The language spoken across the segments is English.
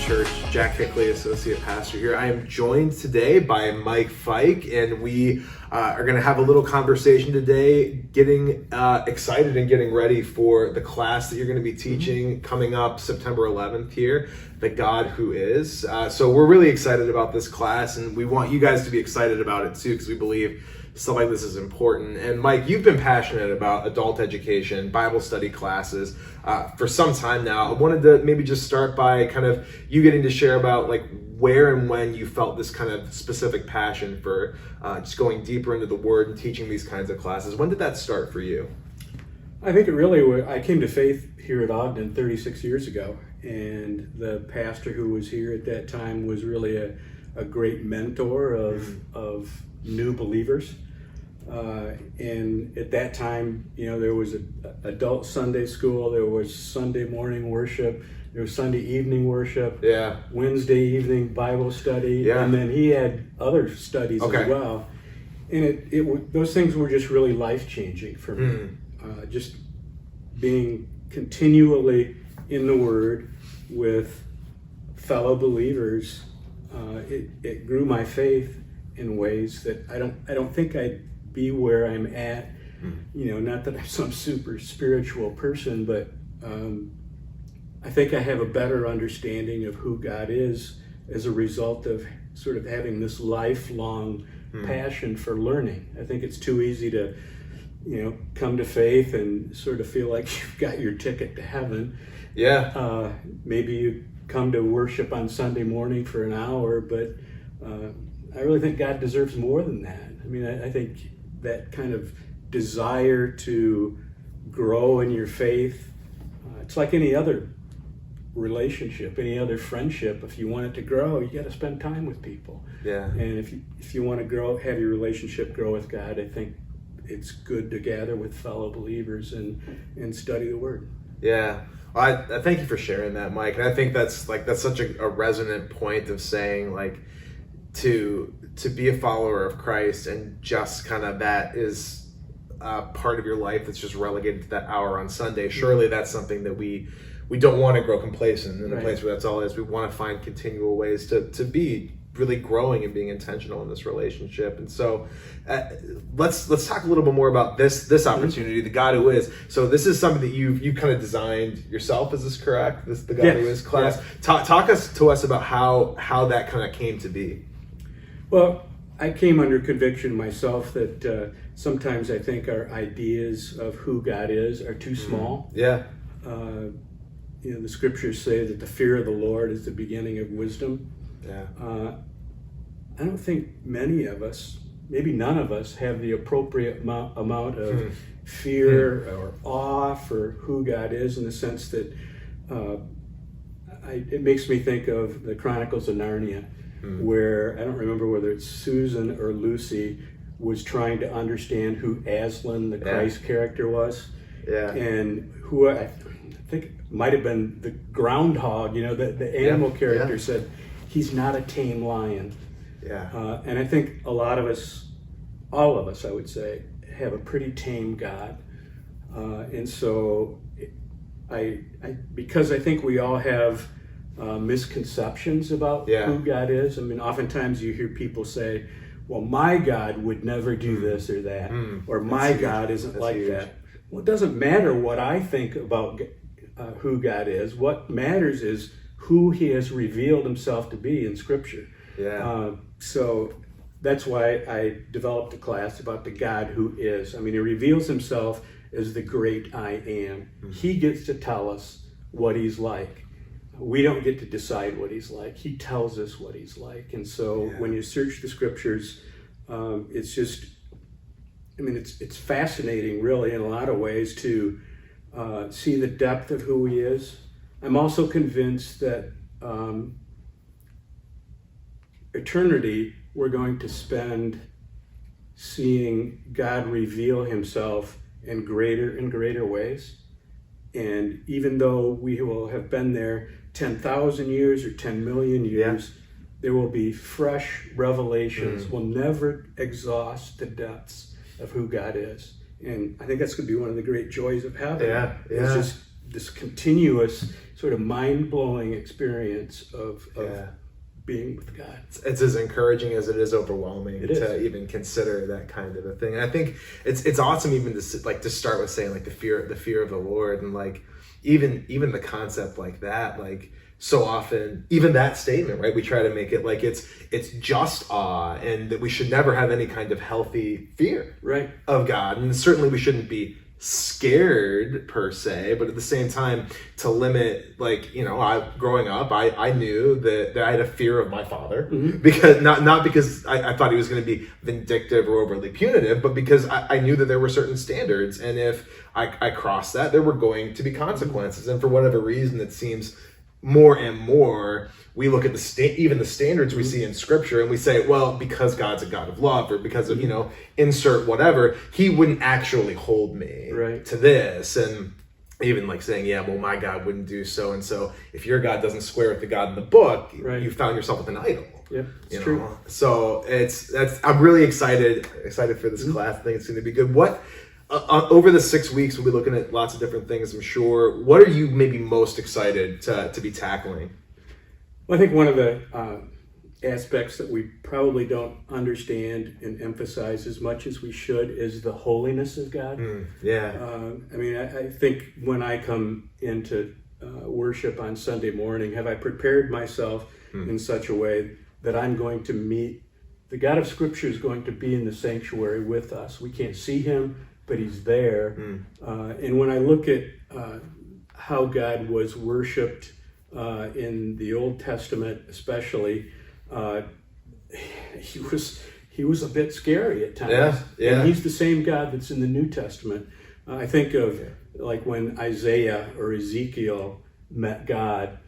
Church. Jack Hickley, Associate Pastor here. I am joined today by Mike Fike, and we are going to have a little conversation today, getting excited and getting ready for the class that you're going to be teaching coming up September 11th here, The God Who Is. So we're really excited about this class, and we want you guys to be excited about it too, because we believe stuff like this is important. And Mike, you've been passionate about adult education, Bible study classes for some time now. I wanted to maybe just start by kind of you getting to share about like where and when you felt this kind of specific passion for just going deeper into the Word and teaching these kinds of classes. When did that start for you? I think it really, I came to faith here at Ogden 36 years ago, and the pastor who was here at that time was really a great mentor of new believers. And at that time, you know, there was an adult Sunday school, there was Sunday morning worship, there was Sunday evening worship, Wednesday evening Bible study, and then he had other studies as well. And those things were just really life-changing for me. Just being continually in the Word with fellow believers, it grew my faith in ways that I don't think I'd be where I'm at. You know, not that I'm some super spiritual person, but I think I have a better understanding of who God is as a result of sort of having this lifelong passion for learning. I think it's too easy to, you know, come to faith and sort of feel like you've got your ticket to heaven. Maybe you come to worship on Sunday morning for an hour, but I really think God deserves more than that. I mean, I think that kind of desire to grow in your faith, it's like any other relationship, any other friendship. If you want it to grow, you got to spend time with people. And if you want to grow, have your relationship grow with God, I think it's good to gather with fellow believers and study the Word. I thank you for sharing that, Mike. And I think that's such a resonant point of saying, like, to be a follower of Christ, and just kind of that is part of your life that's just relegated to that hour on Sunday. Surely that's something that we don't want to grow complacent in a place where that's all it is. We want to find continual ways to be really growing and being intentional in this relationship. And so let's talk a little bit more about this opportunity, The God Who Is. So this is something that you kind of designed yourself, is this correct? This The God Who Is class. Talk to us about how that kind of came to be. Well, I came under conviction myself that sometimes I think our ideas of who God is are too small. You know, the scriptures say that the fear of the Lord is the beginning of wisdom. I don't think many of us, maybe none of us, have the appropriate amount of fear or awe for who God is, in the sense that it makes me think of the Chronicles of Narnia, where I don't remember whether it's Susan or Lucy was trying to understand who Aslan, the Christ character, was. And who I think might have been the groundhog, you know, the animal character said, he's not a tame lion. And I think a lot of us, all of us, I would say, have a pretty tame God. And so because I think we all have misconceptions about who God is. I mean, oftentimes you hear people say, well, my God would never do this or that, or my God isn't like that. Well, it doesn't matter what I think about who God is. What matters is who He has revealed Himself to be in Scripture. So that's why I developed a class about the God who is. I mean, He reveals Himself as the great I am. He gets to tell us what He's like. We don't get to decide what He's like. He tells us what He's like. And so when you search the Scriptures, it's just, I mean, it's fascinating, really, in a lot of ways, to see the depth of who He is. I'm also convinced that eternity we're going to spend seeing God reveal Himself in greater and greater ways. And even though we will have been there 10,000 years or 10 million years, there will be fresh revelations. We'll never exhaust the depths of who God is. And I think that's going to be one of the great joys of heaven. Is just this continuous sort of mind-blowing experience of being with God. It's as encouraging as it is overwhelming It is. to even consider that kind of a thing. And I think it's awesome even to start with saying like the fear of the Lord, and like even the concept like that, like so often even that statement, right? We try to make it like it's just awe, and that we should never have any kind of healthy fear, Right, of God. And certainly we shouldn't be scared per se, but at the same time to limit, like, growing up, I knew that I had a fear of my father, because not because I thought he was going to be vindictive or overly punitive, but because I knew that there were certain standards, and if I crossed that, there were going to be consequences. And for whatever reason, it seems more and more we look at even the standards we see in Scripture, and we say, well, because God's a God of love, or because of insert whatever, he wouldn't actually hold me to this. And even like saying, yeah, well, my God wouldn't do so and so. If your God doesn't square with the God in the book, you found yourself with an idol. Yeah, it's true. So I'm really excited for this class. I think it's going to be good. What over the 6 weeks, we'll be looking at lots of different things, I'm sure. What are you maybe most excited to be tackling? Well, I think one of the aspects that we probably don't understand and emphasize as much as we should is the holiness of God. I think when I come into worship on Sunday morning, have I prepared myself in such a way that I'm going to meet the God of Scripture is going to be in the sanctuary with us. We can't see him, but he's there. And when I look at how God was worshipped in the Old Testament, especially, he was a bit scary at times. And he's the same God that's in the New Testament. I think of like when Isaiah or Ezekiel met God,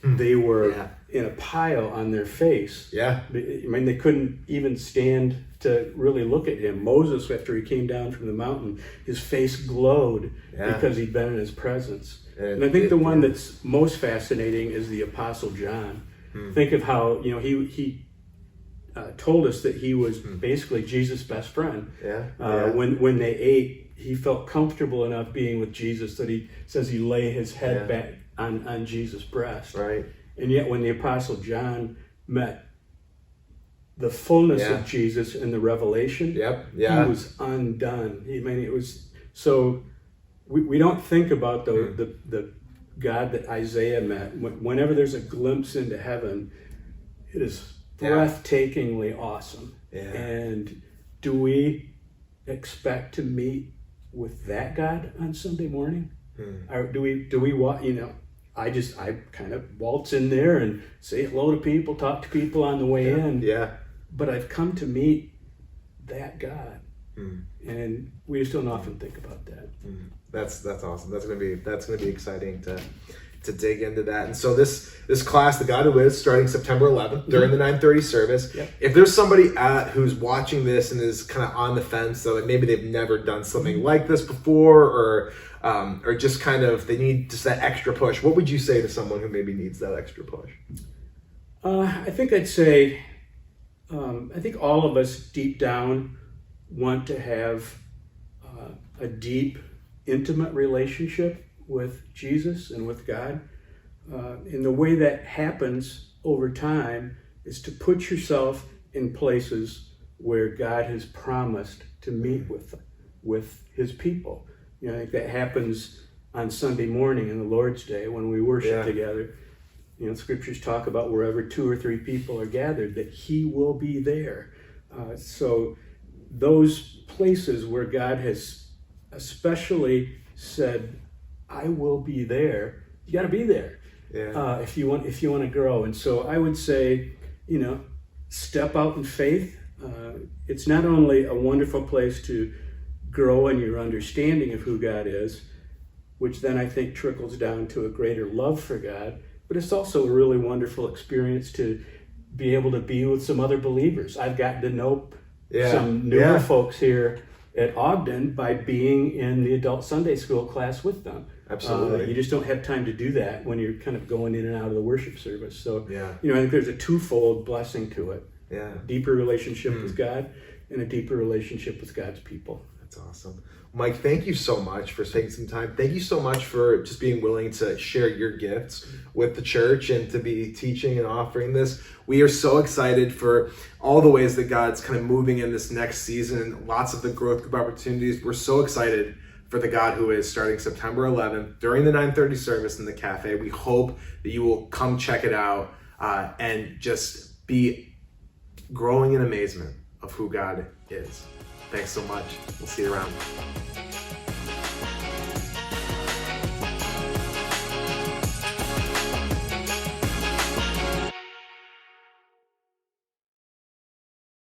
they were in a pile on their face. I mean, they couldn't even stand to really look at him. Moses, after he came down from the mountain, his face glowed because he'd been in his presence. And I think the one that's most fascinating is the Apostle John. Think of how he told us that he was basically Jesus' best friend. When they ate, he felt comfortable enough being with Jesus that he says he lay his head back on Jesus' breast. And yet when the Apostle John met the fullness of Jesus in the Revelation, he was undone. I mean, it was so. We don't think about the God that Isaiah met. Whenever there's a glimpse into heaven, it is breathtakingly awesome. And do we expect to meet with that God on Sunday morning? Or do we walk? I kind of waltz in there and say hello to people, talk to people on the way in. But I've come to meet that God, and we just don't often think about that. That's awesome. That's gonna be exciting to dig into that. And so this class, The God Who Is, starting September 11th during the 9:30 service. If there's somebody who's watching this and is kind of on the fence, so that maybe they've never done something like this before, or just kind of they need just that extra push, what would you say to someone who maybe needs that extra push? I think I'd say, I think all of us deep down want to have a deep, intimate relationship with Jesus and with God. And the way that happens over time is to put yourself in places where God has promised to meet with his people. I think that happens on Sunday morning in the Lord's Day when we worship together. Scriptures talk about wherever 2 or 3 people are gathered, that he will be there. So those places where God has especially said, I will be there, you got to be there if you want to grow. And so I would say, step out in faith. It's not only a wonderful place to grow in your understanding of who God is, which then I think trickles down to a greater love for God, but it's also a really wonderful experience to be able to be with some other believers. I've gotten to know some newer folks here at Ogden by being in the adult Sunday school class with them. Absolutely. You just don't have time to do that when you're kind of going in and out of the worship service. So, I think there's a twofold blessing to it. Deeper relationship with God and a deeper relationship with God's people. That's awesome. Mike, thank you so much for taking some time. Thank you so much for just being willing to share your gifts with the church and to be teaching and offering this. We are so excited for all the ways that God's kind of moving in this next season, lots of the growth group opportunities. We're so excited for the God Who Is starting September 11th during the 9:30 service in the cafe. We hope that you will come check it out and just be growing in amazement of who God is. Thanks so much. We'll see you around.